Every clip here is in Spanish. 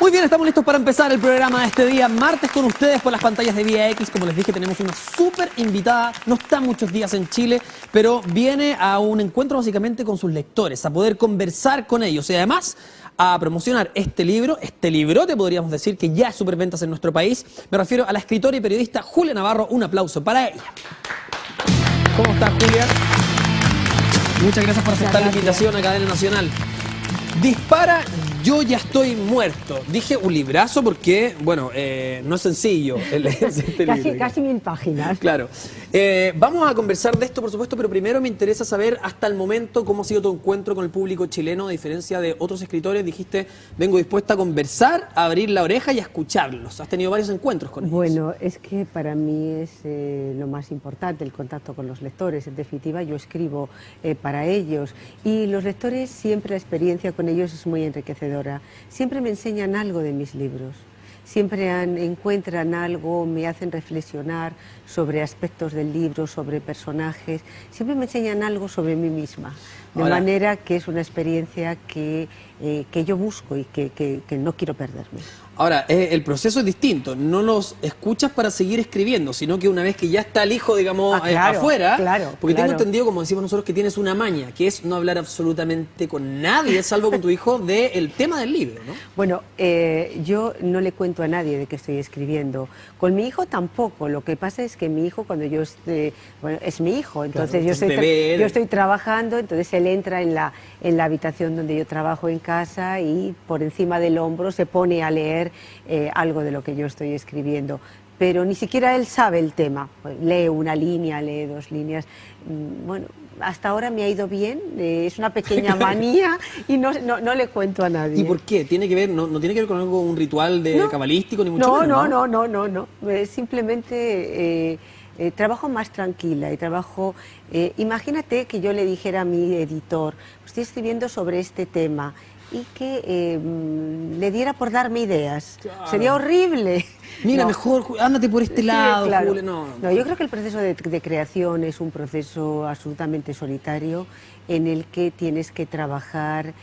Muy bien, estamos listos para empezar el programa de este día, martes, con ustedes por las pantallas de Vía X. Como les dije, tenemos una súper invitada, no está muchos días en Chile, pero viene a un encuentro básicamente con sus lectores, a poder conversar con ellos y además a promocionar este librote podríamos decir, que ya es superventas en nuestro país. Me refiero a la escritora y periodista Julia Navarro. Un aplauso para ella. ¿Cómo estás, Julia? Muchas gracias por aceptar la invitación a Cadena Nacional. Dispara, yo ya estoy muerto. Dije un librazo porque, bueno, no es sencillo este libro. Casi 1000 páginas. Claro. Vamos a conversar de esto, por supuesto, pero primero me interesa saber hasta el momento cómo ha sido tu encuentro con el público chileno, a diferencia de otros escritores. Dijiste, vengo dispuesta a conversar, a abrir la oreja y a escucharlos. Has tenido varios encuentros con ellos. Bueno, es que para mí es lo más importante, el contacto con los lectores. En definitiva, yo escribo para ellos y los lectores siempre, la experiencia con ellos es muy enriquecedora. Siempre me enseñan algo de mis libros. Siempre encuentran algo, me hacen reflexionar sobre aspectos del libro, sobre personajes. Siempre me enseñan algo sobre mí misma. De manera que es una experiencia que yo busco y que no quiero perderme. Ahora, el proceso es distinto. No los escuchas para seguir escribiendo, sino que una vez que ya está el hijo, digamos, afuera, porque tengo entendido, como decimos nosotros, que tienes una maña, que es no hablar absolutamente con nadie, salvo con tu hijo, del tema del libro, ¿no? Bueno, yo no le cuento a nadie de que estoy escribiendo. Con mi hijo tampoco. Lo que pasa es que mi hijo, cuando yo bueno, es mi hijo, entonces claro, yo estoy trabajando, entonces él entra en la habitación donde yo trabajo en casa y por encima del hombro se pone a leer algo de lo que yo estoy escribiendo. Pero ni siquiera él sabe el tema. Lee una línea, lee 2 líneas. Bueno, hasta ahora me ha ido bien, es una pequeña manía y no le cuento a nadie. ¿Y por qué? ¿Tiene que ver, no tiene que ver con algo, un ritual cabalístico, ni mucho menos? No. Simplemente trabajo más tranquila y trabajo... imagínate que yo le dijera a mi editor, estoy escribiendo sobre este tema, y que le diera por darme ideas. Claro. Sería horrible. Mira, mejor ándate por este lado, claro. Julia. No, yo creo que el proceso de creación es un proceso absolutamente solitario en el que tienes que trabajar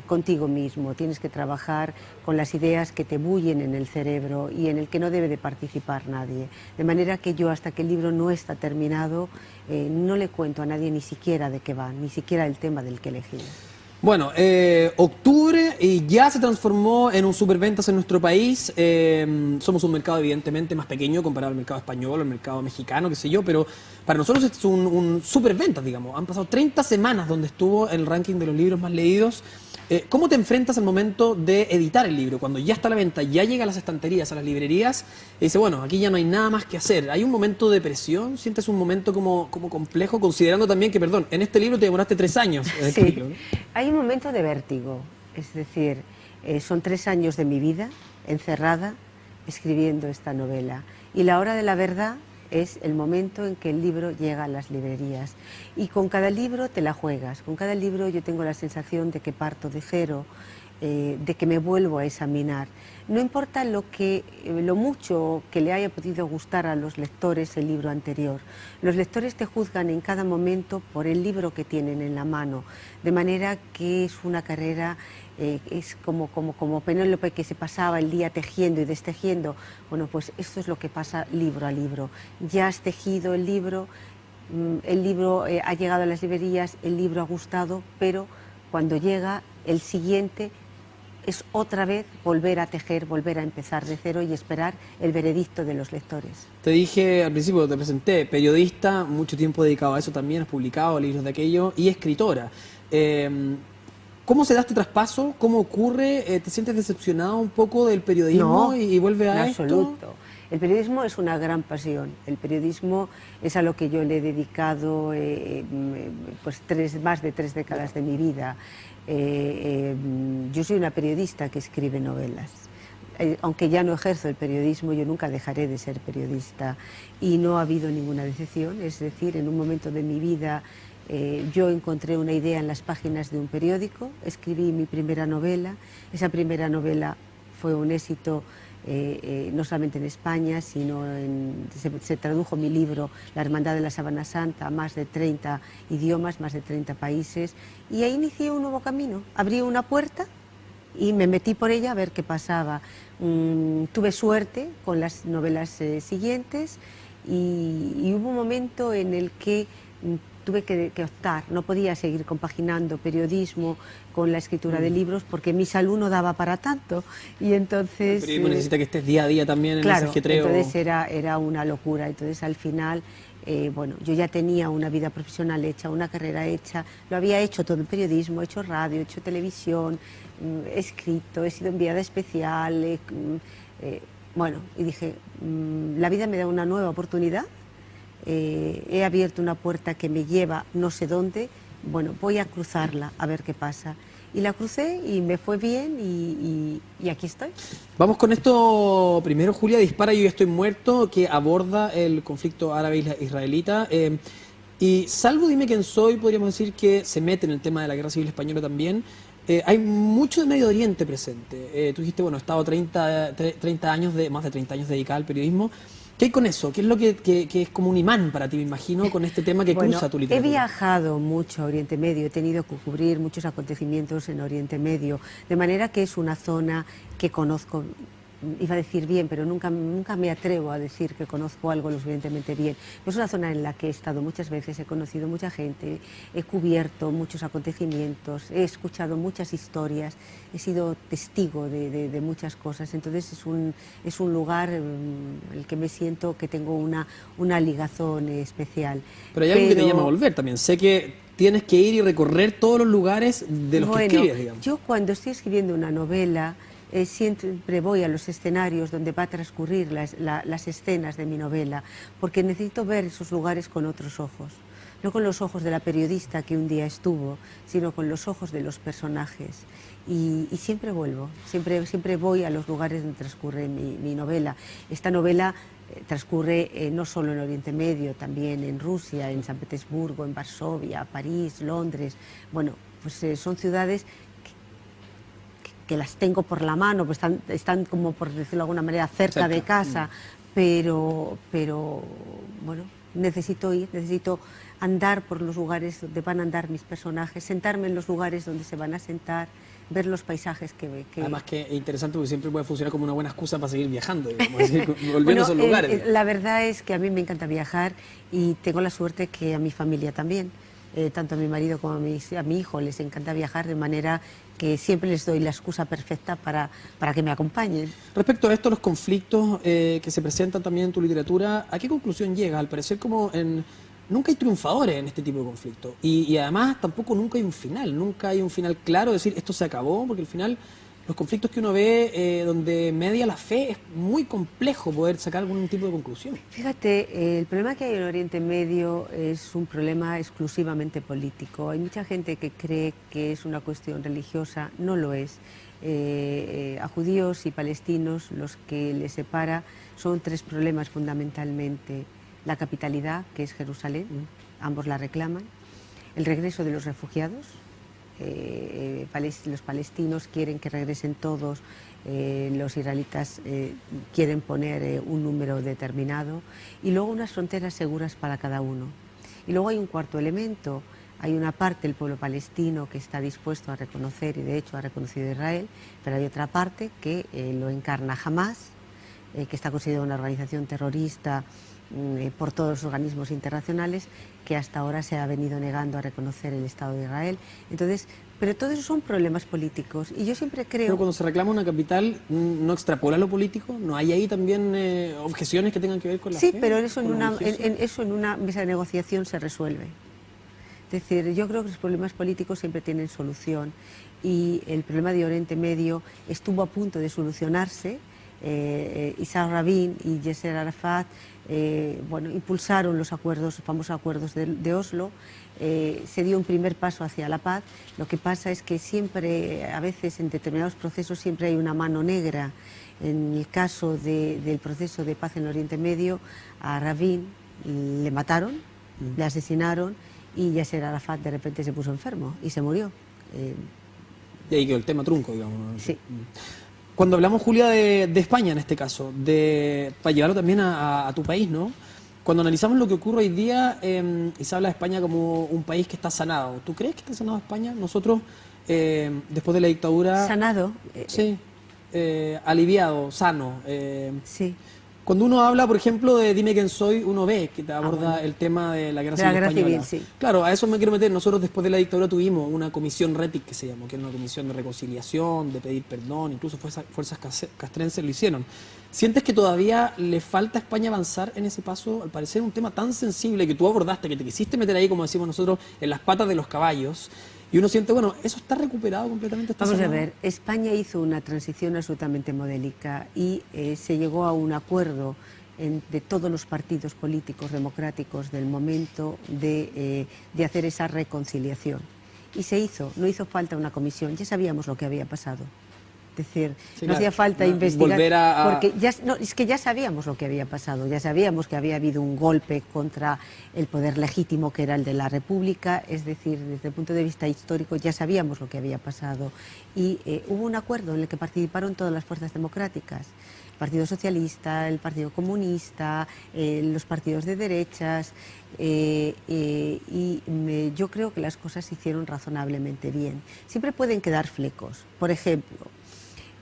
contigo mismo, tienes que trabajar con las ideas que te bullen en el cerebro y en el que no debe de participar nadie. De manera que yo, hasta que el libro no está terminado, no le cuento a nadie ni siquiera de qué va, ni siquiera el tema del que elegí. Bueno, octubre y ya se transformó en un superventas en nuestro país. Somos un mercado evidentemente más pequeño comparado al mercado español, al mercado mexicano, qué sé yo, pero para nosotros es un superventas, digamos. Han pasado 30 semanas donde estuvo en el ranking de los libros más leídos. ¿Cómo te enfrentas al momento de editar el libro? Cuando ya está a la venta, ya llega a las estanterías, a las librerías, y dice, bueno, aquí ya no hay nada más que hacer. ¿Hay un momento de presión? ¿Sientes un momento como complejo? Considerando también que, perdón, en este libro te demoraste 3 años. Sí, ¿no? Hay un momento de vértigo. Es decir, son 3 años de mi vida encerrada escribiendo esta novela. Y la hora de la verdad es el momento en que el libro llega a las librerías. Y con cada libro te la juegas. Con cada libro yo tengo la sensación de que parto de cero, de que me vuelvo a examinar. No importa lo mucho que le haya podido gustar a los lectores el libro anterior. Los lectores te juzgan en cada momento por el libro que tienen en la mano. De manera que es una carrera... es como Penélope, que se pasaba el día tejiendo y destejiendo. Bueno, pues esto es lo que pasa libro a libro. Ya has tejido el libro ha llegado a las librerías, el libro ha gustado, pero cuando llega el siguiente es otra vez volver a tejer, volver a empezar de cero y esperar el veredicto de los lectores. Te dije al principio, te presenté, periodista, mucho tiempo dedicado a eso también, has publicado libros de aquello, y escritora. ¿Cómo se da este traspaso? ¿Cómo ocurre? ¿Te sientes decepcionado un poco del periodismo y vuelve a esto? En absoluto. El periodismo es una gran pasión. El periodismo es a lo que yo le he dedicado pues más de 3 décadas de mi vida. Yo soy una periodista que escribe novelas. Aunque ya no ejerzo el periodismo, yo nunca dejaré de ser periodista y no ha habido ninguna decepción. Es decir, en un momento de mi vida yo encontré una idea en las páginas de un periódico, escribí mi primera novela. Esa primera novela fue un éxito no solamente en España, sino se tradujo mi libro La Hermandad de la Sábana Santa a más de 30 idiomas, más de 30 países, y ahí inicié un nuevo camino. Abrí una puerta y me metí por ella a ver qué pasaba. Tuve suerte con las novelas siguientes y hubo un momento en el que tuve que optar, no podía seguir compaginando periodismo con la escritura de libros porque mi salud no daba para tanto y entonces... El periodismo necesita que estés día a día también en ese Claro, ajetreo. entonces era una locura, entonces al final... bueno, yo ya tenía una vida profesional hecha, una carrera hecha, lo había hecho todo el periodismo, he hecho radio, he hecho televisión, he escrito, he sido enviada especial, bueno, y dije, la vida me da una nueva oportunidad, he abierto una puerta que me lleva no sé dónde, bueno, voy a cruzarla a ver qué pasa. Y la crucé y me fue bien y aquí estoy. Vamos con esto primero, Julia, Dispara, yo ya estoy muerto, que aborda el conflicto árabe-israelita. Y salvo Dime quién soy, podríamos decir que se mete en el tema de la Guerra Civil Española también. Hay mucho de Medio Oriente presente. Tú dijiste, bueno, he estado 30 años, más de 30 años dedicada al periodismo. ¿Qué hay con eso? ¿Qué es lo que es como un imán para ti, me imagino, con este tema que cruza tu literatura? He viajado mucho a Oriente Medio, he tenido que cubrir muchos acontecimientos en Oriente Medio, de manera que es una zona que conozco, iba a decir bien, pero nunca me atrevo a decir que conozco algo lo suficientemente bien. Es una zona en la que he estado muchas veces, he conocido mucha gente, he cubierto muchos acontecimientos, he escuchado muchas historias, he sido testigo de muchas cosas, entonces es un lugar en el que me siento que tengo una ligazón especial. Pero hay algo que te llama a volver también. Sé que tienes que ir y recorrer todos los lugares de los que escribes, digamos. Yo cuando estoy escribiendo una novela, siempre voy a los escenarios donde va a transcurrir las escenas de mi novela, porque necesito ver esos lugares con otros ojos. No con los ojos de la periodista que un día estuvo, sino con los ojos de los personajes. Y siempre vuelvo, siempre voy a los lugares donde transcurre mi novela. Esta novela transcurre no solo en Oriente Medio, también en Rusia, en San Petersburgo, en Varsovia, París, Londres. Bueno, pues son ciudades que las tengo por la mano, pues están como, por decirlo de alguna manera, cerca de casa, pero bueno, necesito ir, necesito andar por los lugares donde van a andar mis personajes, sentarme en los lugares donde se van a sentar, ver los paisajes que... Además que es interesante porque siempre puede funcionar como una buena excusa para seguir viajando, digamos, decir, volviendo a esos lugares. La verdad es que a mí me encanta viajar y tengo la suerte que a mi familia también. Tanto a mi marido como a mi hijo les encanta viajar, de manera que siempre les doy la excusa perfecta para que me acompañen. Respecto a esto, los conflictos que se presentan también en tu literatura, ¿a qué conclusión llegas? Al parecer nunca hay triunfadores en este tipo de conflictos y además tampoco nunca hay un final claro, decir esto se acabó, porque al final los conflictos que uno ve donde media la fe es muy complejo poder sacar algún tipo de conclusión. Fíjate, el problema que hay en Oriente Medio es un problema exclusivamente político. Hay mucha gente que cree que es una cuestión religiosa, no lo es. A judíos y palestinos los que les separa son tres problemas fundamentalmente. La capitalidad, que es Jerusalén, ambos la reclaman. El regreso de los refugiados. Los palestinos quieren que regresen todos, los israelitas quieren poner un número determinado y luego unas fronteras seguras para cada uno. Y luego hay un cuarto elemento, hay una parte del pueblo palestino que está dispuesto a reconocer y de hecho ha reconocido a Israel, pero hay otra parte que lo encarna Hamás, que está considerada una organización terrorista por todos los organismos internacionales, que hasta ahora se ha venido negando a reconocer el Estado de Israel. Entonces, pero todos esos son problemas políticos y yo siempre creo... Pero cuando se reclama una capital, ¿no extrapola lo político? ¿No hay ahí también objeciones que tengan que ver con la fe? Sí, pero eso en una mesa de negociación se resuelve. Es decir, yo creo que los problemas políticos siempre tienen solución y el problema de Oriente Medio estuvo a punto de solucionarse. Isaac Rabin y Yasser Arafat impulsaron los famosos acuerdos de Oslo, se dio un primer paso hacia la paz. Lo que pasa es que siempre, a veces en determinados procesos, siempre hay una mano negra. En el caso del proceso de paz en Oriente Medio, a Rabin le mataron, le asesinaron y Yasser Arafat de repente se puso enfermo y se murió. Y ahí quedó el tema trunco, digamos. Sí. Cuando hablamos, Julia, de España en este caso, para llevarlo también a tu país, ¿no? Cuando analizamos lo que ocurre hoy día y se habla de España como un país que está sanado, ¿tú crees que está sanado España? Nosotros, después de la dictadura... Sanado. Sí, aliviado, sano. Sí. Cuando uno habla, por ejemplo, de Dime quién soy, uno ve que te aborda Bueno. el tema de la guerra De la civil guerra española. civil, sí. Claro, a eso me quiero meter. Nosotros después de la dictadura tuvimos una comisión RETIC que se llamó, que era una comisión de reconciliación, de pedir perdón, incluso fuerzas castrenses lo hicieron. ¿Sientes que todavía le falta a España avanzar en ese paso? Al parecer un tema tan sensible que tú abordaste, que te quisiste meter ahí, como decimos nosotros, en las patas de los caballos. Y uno siente, bueno, ¿eso está recuperado completamente? ¿Está Vamos a sanado? ver, España hizo una transición absolutamente modélica y se llegó a un acuerdo de todos los partidos políticos democráticos del momento de hacer esa reconciliación. Y se hizo, no hizo falta una comisión, ya sabíamos lo que había pasado. Es decir, Sí, no claro, hacía falta no, investigar, volver a- porque es que ya sabíamos lo que había pasado, ya sabíamos que había habido un golpe contra el poder legítimo que era el de la República, es decir, desde el punto de vista histórico ya sabíamos lo que había pasado y hubo un acuerdo en el que participaron todas las fuerzas democráticas, el Partido Socialista, el Partido Comunista, los partidos de derechas, yo creo que las cosas se hicieron razonablemente bien. Siempre pueden quedar flecos, por ejemplo,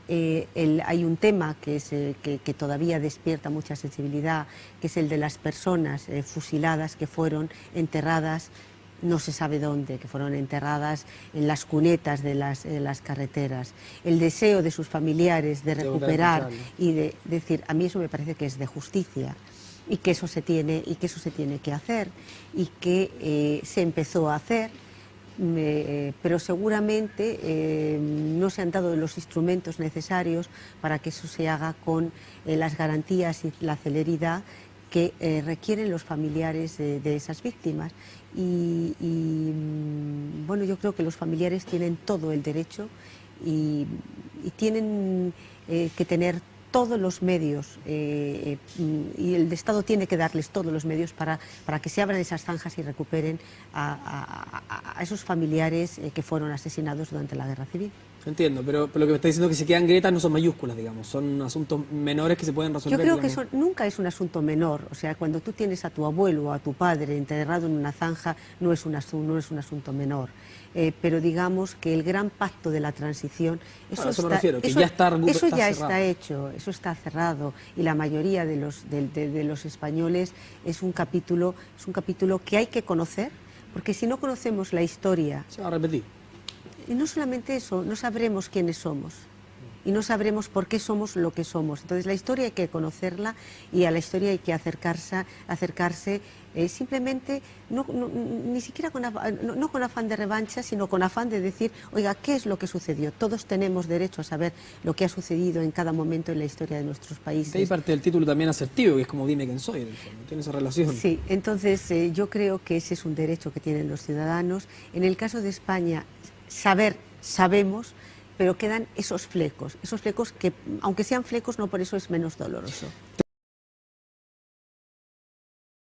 hay un tema que todavía despierta mucha sensibilidad, que es el de las personas fusiladas que fueron enterradas, no se sabe dónde, que fueron enterradas en las cunetas de las carreteras. El deseo de sus familiares de recuperar y de decir, a mí eso me parece que es de justicia y que eso se tiene que hacer y que se empezó a hacer. Pero seguramente no se han dado los instrumentos necesarios para que eso se haga con las garantías y la celeridad que requieren los familiares de esas víctimas. Bueno, yo creo que los familiares tienen todo el derecho y tienen que tener todos los medios y el Estado tiene que darles todos los medios para que se abran esas zanjas y recuperen a esos familiares que fueron asesinados durante la Guerra Civil. Entiendo, pero lo que me está diciendo es que si quedan grietas no son mayúsculas, digamos, son asuntos menores que se pueden resolver. Yo creo que digamos. eso nunca es un asunto menor, o sea, cuando tú tienes a tu abuelo o a tu padre enterrado en una zanja no es un asunto menor. Pero digamos que el gran pacto de la transición, Eso me refiero, que ya está está hecho, eso está cerrado y la mayoría de los españoles es un capítulo que hay que conocer, porque si no conocemos la historia... Se va a repetir. Y no solamente eso, no sabremos quiénes somos y no sabremos por qué somos lo que somos. Entonces la historia hay que conocerla y a la historia hay que acercarse simplemente, ni siquiera no con afán de revancha, sino con afán de decir, oiga, ¿qué es lo que sucedió? Todos tenemos derecho a saber lo que ha sucedido en cada momento en la historia de nuestros países. De ahí parte del título también asertivo, que es como dime quién soy, en el fondo. Tiene esa relación. Sí, entonces yo creo que ese es un derecho que tienen los ciudadanos. En el caso de España, sabemos, pero quedan esos flecos que, aunque sean flecos, no por eso es menos doloroso.